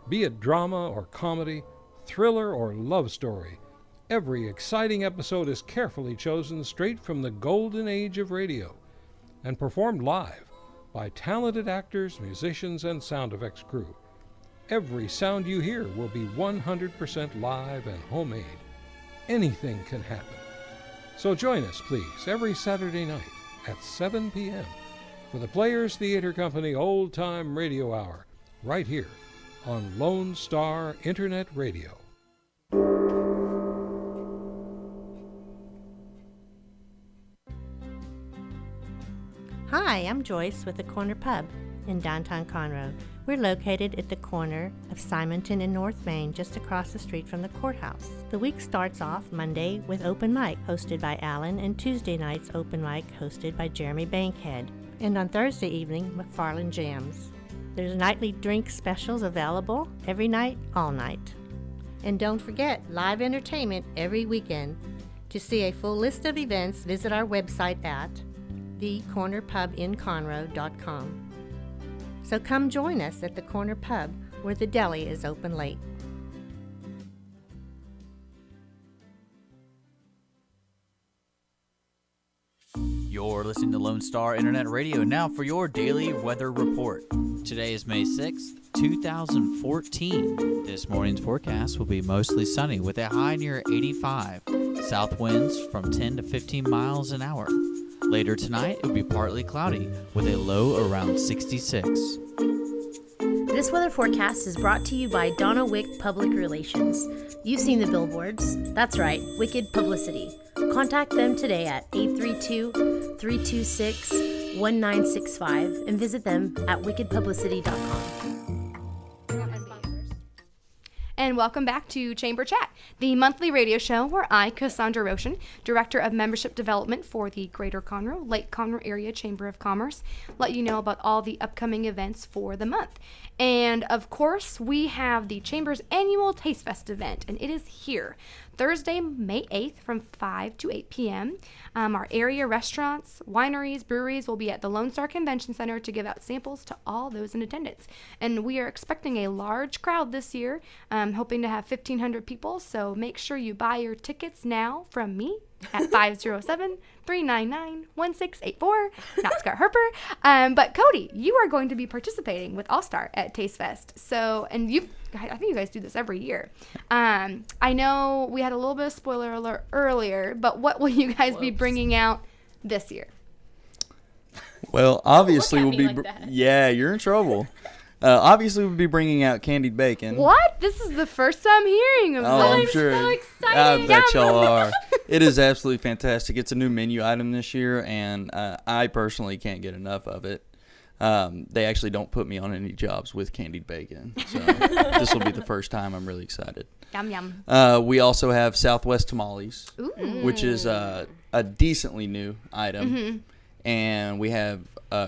Be it drama or comedy, thriller or love story, every exciting episode is carefully chosen straight from the golden age of radio and performed live by talented actors, musicians, and sound effects crew. Every sound you hear will be 100% live and homemade. Anything can happen. So join us, please, every Saturday night at 7 p.m. for the Players Theater Company Old Time Radio Hour, right here on Lone Star Internet Radio. Hi, I'm Joyce with the Corner Pub in downtown Conroe. We're located at the corner of Simonton and North Main, just across the street from the courthouse. The week starts off Monday with open mic hosted by Alan, and Tuesday nights open mic hosted by Jeremy Bankhead. And on Thursday evening, McFarland Jams. There's nightly drink specials available every night, all night. And don't forget, live entertainment every weekend. To see a full list of events, visit our website at thecornerpubinconroe.com. So come join us at the Corner Pub, where the deli is open late. You're listening to Lone Star Internet Radio. Now for your daily weather report. Today is May 6th, 2014. This morning's forecast will be mostly sunny with a high near 85. South winds from 10 to 15 miles an hour. Later tonight, it will be partly cloudy with a low around 66. This weather forecast is brought to you by Donna Wick Public Relations. You've seen the billboards. That's right, Wicked Publicity. Contact them today at 832-326-1965 and visit them at wickedpublicity.com. And welcome back to Chamber Chat, the monthly radio show where I, Cassandra Roshan, Director of Membership Development for the Greater Conroe, Lake Conroe Area Chamber of Commerce, let you know about all the upcoming events for the month. And of course, we have the Chamber's annual Taste Fest event, and it is here Thursday, May 8th from 5 to 8 p.m. Our area restaurants, wineries, breweries will be at the Lone Star Convention Center to give out samples to all those in attendance. And we are expecting a large crowd this year, hoping to have 1,500 people. So make sure you buy your tickets now from me at 507-399-1684. Not Scott Harper. But Cody, you are going to be participating with All Star at Taste Fest. So, and I think you guys do this every year. I know we had a little bit of spoiler alert earlier, but what will you guys be bringing out this year? Well, obviously Don't we'll look be. at me like that. Yeah, you're in trouble. Obviously we'll be bringing out candied bacon. What? This is the first time hearing of Oh, this. I'm sure. so excited. I bet y'all are. It is absolutely fantastic. It's a new menu item this year, and I personally can't get enough of it. They actually don't put me on any jobs with candied bacon, so this will be the first time. I'm really excited. Yum, yum. We also have Southwest Tamales, Ooh. which is a decently new item, Mm-hmm. and we have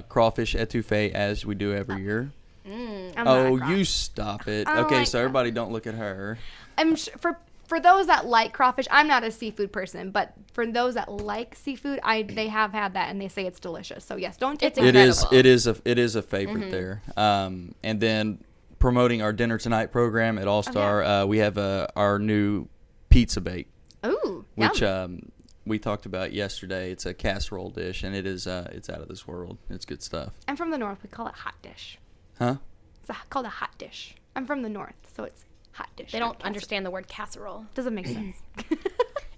crawfish etouffee as we do every year. I'm not Oh, a you stop it. I don't Okay, like so everybody don't look at her. I'm for those that like crawfish, I'm not a seafood person, but for those that like seafood, they have had that and they say it's delicious. So yes, don't take It's it. It is a favorite there. And then promoting our Dinner Tonight program at All Star, we have our new pizza bake, Ooh, which yum. we talked about yesterday. It's a casserole dish, and it's out of this world. It's good stuff. I'm from the north. We call it hot dish. Huh? It's called a hot dish. I'm from the north, so it's hot dish. They not don't casserole. understand the word casserole. Doesn't make sense.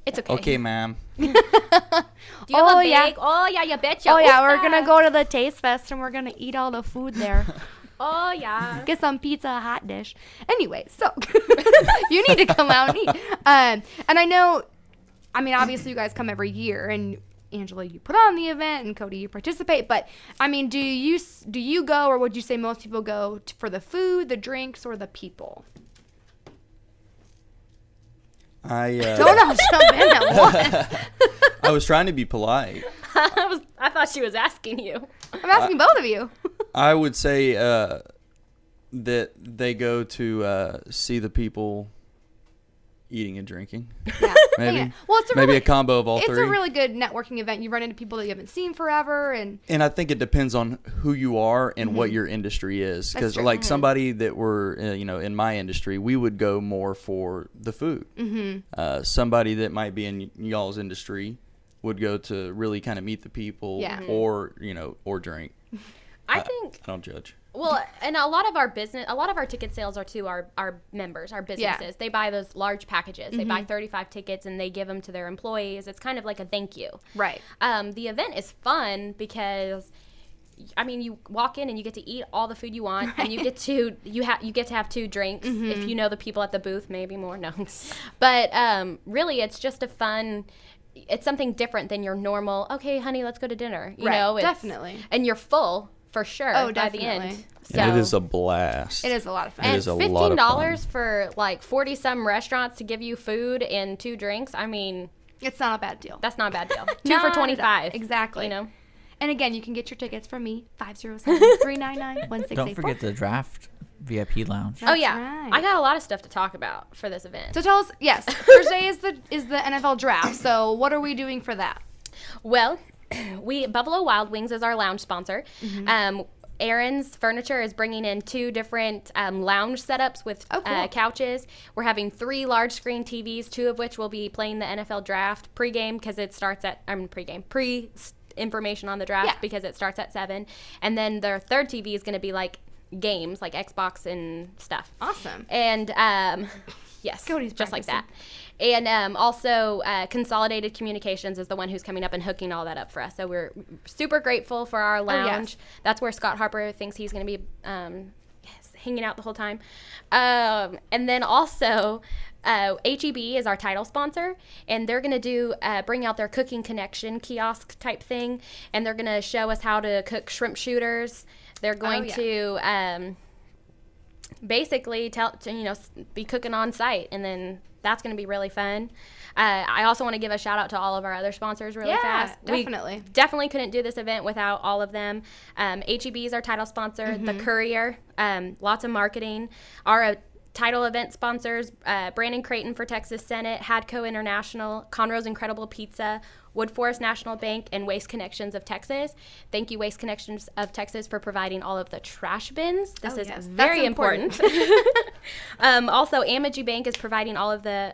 It's okay. Okay, ma'am. Do you have Oh, a yeah. bake? Oh, yeah, you betcha. Oh yeah, Ooh, we're gonna go to the Taste Fest and we're gonna eat all the food there. Oh, yeah. Get some pizza, hot dish. Anyway, so you need to come out and eat. And I know, I mean, obviously you guys come every year, and Angela, you put on the event, and Cody, you participate. But I mean, do you go, or would you say most people go for the food, the drinks, or the people? Don't all jump in at once. I was trying to be polite. I thought she was asking you. I'm asking both of you. I would say that they go to see the people eating and drinking. Yeah. Maybe. Yeah. Well, it's Maybe a combo of all it's three. a really good networking event. You run into people that you haven't seen forever, and And I think it depends on who you are and what your industry is. Because, true. like, somebody that were, in my industry, we would go more for the food. Somebody that might be in y'all's industry would go to really kind of meet the people or drink. I think I don't judge. Well, and a lot of our ticket sales are to our members, our businesses. Yeah. They buy those large packages. They buy 35 tickets and they give them to their employees. It's kind of like a thank you. right. The event is fun because, I mean, you walk in and you get to eat all the food you want, and you get to have 2 drinks if you know the people at the booth, maybe more. No, but really, it's just a fun. It's something different than your normal. Okay, honey, let's go to dinner. You Right, know, definitely. and you're full. For sure. Oh, by the definitely. end. And it is a blast. It is a lot of fun. It is a $15 lot of fun. for like 40-some restaurants to give you food and 2 drinks. I mean, It's not a bad deal. that's not a bad deal. 2 for Not $25. exactly. You know. And again, you can get your tickets from me, 507-399-1684. Don't forget the draft VIP lounge. Oh yeah, right. I got a lot of stuff to talk about for this event. So tell us, yes, Thursday is the NFL draft. So what are we doing for that? Well, Buffalo Wild Wings is our lounge sponsor. Aaron's Furniture is bringing in 2 different lounge setups with cool. couches. We're having 3 large screen TVs, 2 of which will be playing the NFL draft pregame because it starts at information on the draft because it starts at 7, and then their third TV is going to be like games like Xbox and stuff. Awesome. And yes, Cody's just like that. practicing. And also, Consolidated Communications is the one who's coming up and hooking all that up for us. So we're super grateful for our lounge. yes. That's where Scott Harper thinks he's going to be. Yes, hanging out the whole time. And then also, HEB is our title sponsor, and they're going to bring out their cooking connection kiosk type thing, and they're going to show us how to cook shrimp shooters. They're going to basically be cooking on site, and then that's going to be really fun. I also want to give a shout out to all of our other sponsors really fast. Definitely. We definitely couldn't do this event without all of them. HEB is our title sponsor, The Courier, lots of marketing. Our title event sponsors, Brandon Creighton for Texas Senate, Hadco International, Conroe's Incredible Pizza, Wood Forest National Bank, and Waste Connections of Texas. Thank you, Waste Connections of Texas, for providing all of the trash bins. This is very important. Also, Amagi Bank is providing all of the,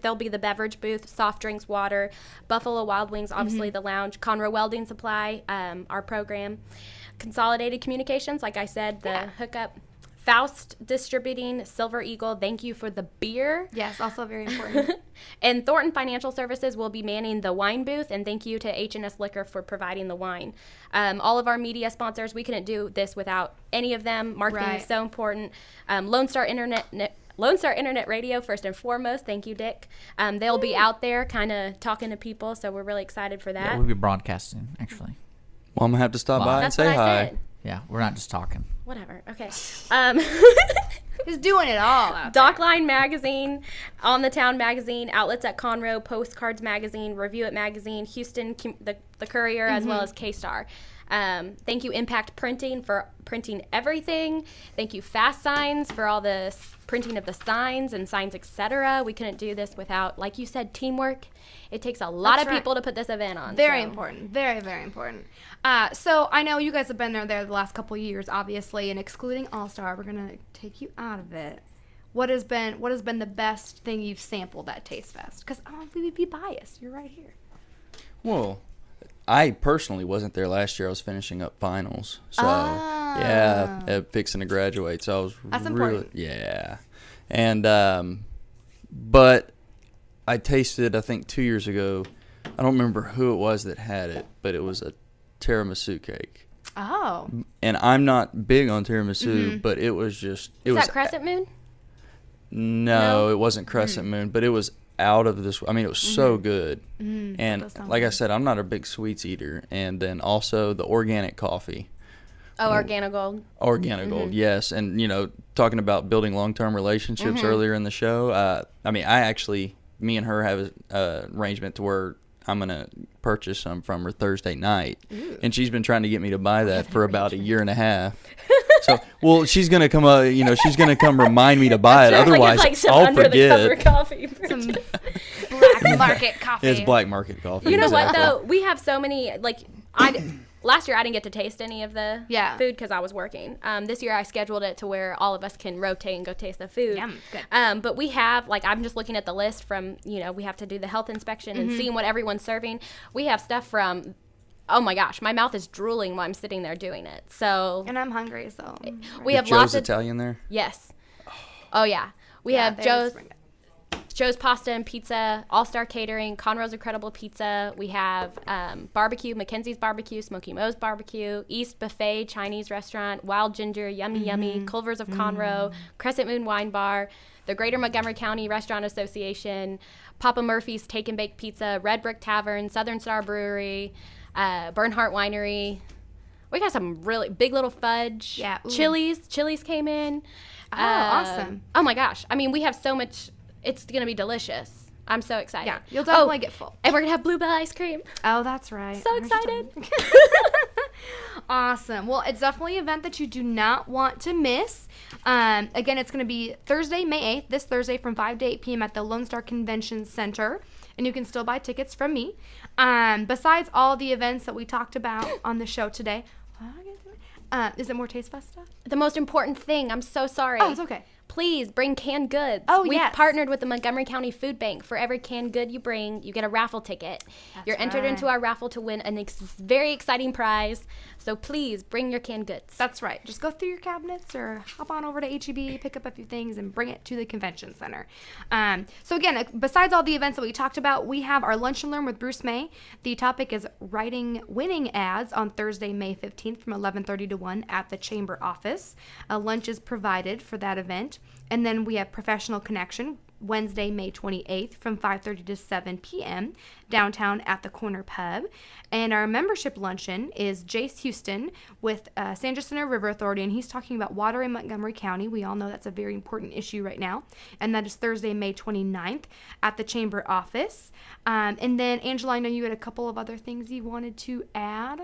there'll be the beverage booth, soft drinks, water, Buffalo Wild Wings, obviously the lounge, Conroe Welding Supply, our program, Consolidated Communications, like I said, the hookup, Faust Distributing, Silver Eagle, thank you for the beer. Yes, also very important. And Thornton Financial Services will be manning the wine booth, and thank you to H&S Liquor for providing the wine. All of our media sponsors, we couldn't do this without any of them. Marketing is so important. Lone Star Internet Radio, first and foremost. Thank you, Dick. They'll be out there kind of talking to people, so we're really excited for that. Yeah, we'll be broadcasting, actually. Well, I'm going to have to stop by and say hi. Said. Yeah, we're not just talking. Whatever. Okay. He's doing it all out Dockline Magazine, On the Town Magazine, outlets at Conroe, Postcards Magazine, Review It Magazine, Houston, the Courier, as well as K-Star. Thank you, Impact Printing, for printing everything. Thank you, Fast Signs, for all the printing of the signs and signs, etc. We couldn't do this without, like you said, teamwork. It takes a lot of people to put this event on. Very important. Very, very important. So I know you guys have been there the last couple of years, obviously, and excluding All-Star, we're going to take you out of it. What has been the best thing you've sampled at Taste Fest? Because I don't think we'd be biased. You're right here. Well, I personally wasn't there last year. I was finishing up finals. So, yeah, fixing to graduate. So I was That's really, important. yeah. And, but I tasted, I think 2 years ago, I don't remember who it was that had it, but it was a tiramisu cake. Oh. And I'm not big on tiramisu, but it was just, it Is was. that Crescent Moon? No, it wasn't Crescent Moon, but it was out of this. I mean, it was so good. And like I said, I'm not a big sweets eater. And then also the organic coffee. Oh, Organic Gold. Organic Gold, yes. And, you know, talking about building long-term relationships earlier in the show, I mean, me and her have an arrangement to where I'm going to purchase some from her Thursday night. And she's been trying to get me to buy that for about a year and a half. So, well, she's going to come, she's going to come remind me to buy it. Otherwise, like some I'll under forget. the cover coffee. Some black market coffee. It's black market coffee. You know exactly. what, though? We have so many, last year I didn't get to taste any of the food because I was working. This year I scheduled it to where all of us can rotate and go taste the food. Yum, good. But we have, I'm just looking at the list from, we have to do the health inspection and seeing what everyone's serving. We have stuff from, oh my gosh, my mouth is drooling while I'm sitting there doing it. So, and I'm hungry, so. We have Joe's lots of Italian there? Yes. Oh yeah. We have Joe's Pasta and Pizza, All-Star Catering, Conroe's Incredible Pizza. We have Barbecue, Mackenzie's Barbecue, Smoky Mo's Barbecue, East Buffet, Chinese Restaurant, Wild Ginger, Yummy Yummy, Culver's of Conroe, Crescent Moon Wine Bar, the Greater Montgomery County Restaurant Association, Papa Murphy's Take and Bake Pizza, Red Brick Tavern, Southern Star Brewery, Bernhardt Winery. We got some really Big Little Fudge. Yeah. Chili's came in. Oh, awesome. Oh my gosh. I mean, we have so much. It's going to be delicious. I'm so excited. Yeah, you'll definitely get full. And we're going to have Bluebell ice cream. Oh, that's right. So excited. Awesome. Well, it's definitely an event that you do not want to miss. Again, it's going to be Thursday, May 8th, this Thursday from 5 to 8 p.m. at the Lone Star Convention Center. And you can still buy tickets from me. Besides all the events that we talked about on the show today, is it more Taste Fest stuff? The most important thing. I'm so sorry. Oh, it's okay. please bring canned goods. Oh, We've yes. partnered with the Montgomery County Food Bank. For every canned good you bring, you get a raffle ticket. You're entered into our raffle to win a very exciting prize. So please bring your canned goods. That's right. Just go through your cabinets or hop on over to HEB, pick up a few things, and bring it to the convention center. So again, besides all the events that we talked about, we have our Lunch and Learn with Bruce May. The topic is writing winning ads on Thursday, May 15th from 11:30 to 1 at the Chamber office. Lunch is provided for that event. And then we have Professional Connection, Wednesday, May 28th from 5:30 to 7 p.m. downtown at the Corner Pub. And our membership luncheon is Jace Houston with San Jacinto River Authority, and he's talking about water in Montgomery County. We all know that's a very important issue right now. And that is Thursday, May 29th at the Chamber office. And then, Angela, I know you had a couple of other things you wanted to add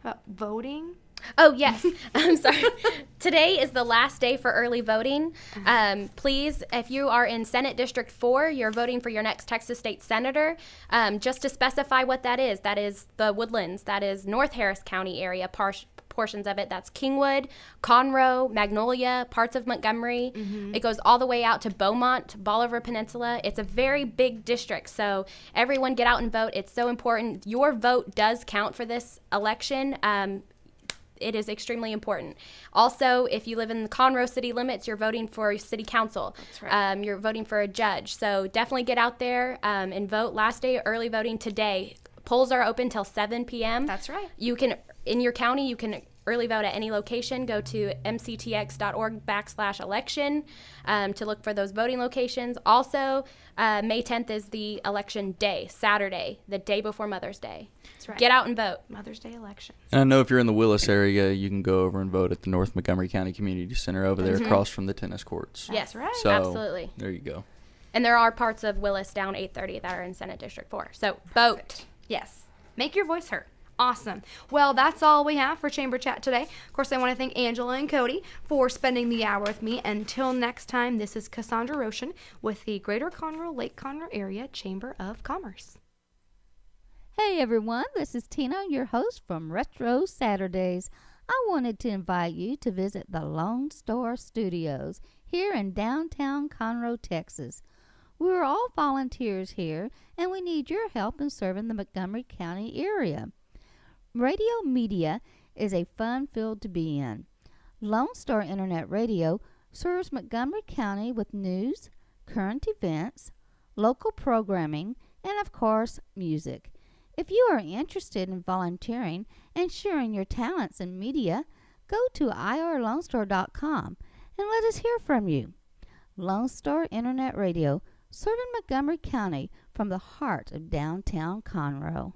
about voting. Oh, yes. I'm sorry. Today is the last day for early voting. Please, if you are in Senate District 4, you're voting for your next Texas State Senator. Just to specify what that is the Woodlands. That is North Harris County area, portions of it. That's Kingwood, Conroe, Magnolia, parts of Montgomery. It goes all the way out to Beaumont, Bolivar Peninsula. It's a very big district, so everyone get out and vote. It's so important. Your vote does count for this election. It is extremely important. Also, if you live in the Conroe city limits, you're voting for city council. That's right. You're voting for a judge. So definitely get out there and vote. Last day early voting today. Polls are open till 7 p.m. That's right. You can, in your county, you can early vote at any location. Go to mctx.org/election to look for those voting locations. Also, May 10th is the election day, Saturday, the day before Mother's Day. That's right. Get out and vote. Mother's Day election. And I know if you're in the Willis area, you can go over and vote at the North Montgomery County Community Center over there across from the tennis courts. Yes, right. So, absolutely. There you go. And there are parts of Willis down 830 that are in Senate District 4. So vote. Yes. Make your voice heard. Awesome. Well, that's all we have for Chamber Chat today. Of course, I want to thank Angela and Cody for spending the hour with me. Until next time, this is Cassandra Roshan with the Greater Conroe, Lake Conroe Area Chamber of Commerce. Hey everyone, this is Tina, your host from Retro Saturdays. I wanted to invite you to visit the Lone Star Studios here in downtown Conroe, Texas. We're all volunteers here, and we need your help in serving the Montgomery County area. Radio media is a fun field to be in. Lone Star Internet Radio serves Montgomery County with news, current events, local programming, and of course, music. If you are interested in volunteering and sharing your talents in media, go to irlonestar.com and let us hear from you. Lone Star Internet Radio, serving Montgomery County from the heart of downtown Conroe.